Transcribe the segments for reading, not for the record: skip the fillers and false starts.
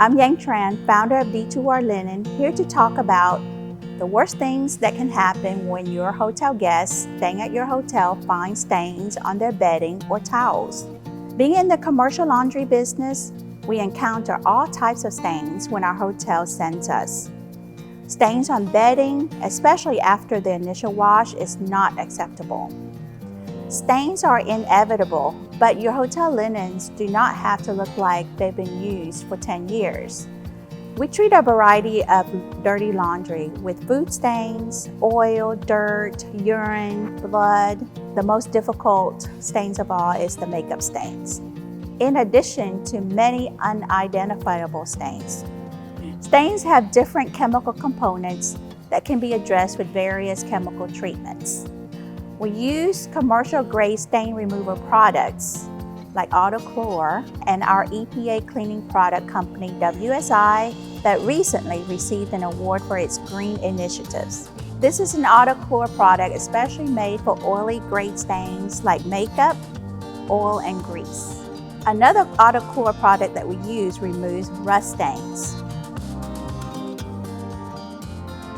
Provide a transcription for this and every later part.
I'm Yang Tran, founder of D2R Linen, here to talk about the worst things that can happen when your hotel guests staying at your hotel find stains on their bedding or towels. Being in the commercial laundry business, we encounter all types of stains when our hotel sends us. Stains on bedding, especially after the initial wash, is not acceptable. Stains are inevitable, but your hotel linens do not have to look like they've been used for 10 years. We treat a variety of dirty laundry with food stains, oil, dirt, urine, blood. The most difficult stains of all is the makeup stains, in addition to many unidentifiable stains. Stains have different chemical components that can be addressed with various chemical treatments. We use commercial grade stain removal products like AutoChlor and our EPA cleaning product company WSI that recently received an award for its green initiatives. This is an AutoChlor product especially made for oily grade stains like makeup, oil, and grease. Another AutoChlor product that we use removes rust stains.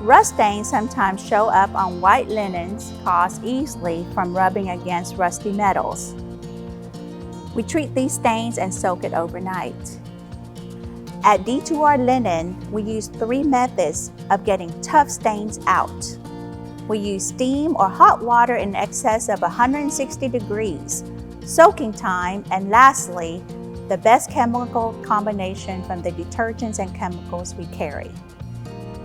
Rust stains sometimes show up on white linens caused easily from rubbing against rusty metals. We treat these stains and soak it overnight. At D2R Linen, we use 3 methods of getting tough stains out. We use steam or hot water in excess of 160 degrees, soaking time, and lastly, the best chemical combination from the detergents and chemicals we carry.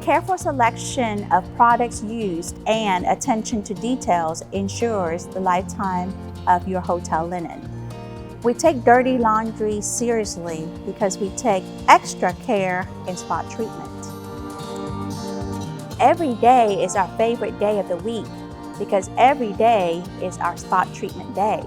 Careful selection of products used and attention to details ensures the lifetime of your hotel linen. We take dirty laundry seriously because we take extra care in spot treatment. Every day is our favorite day of the week because every day is our spot treatment day.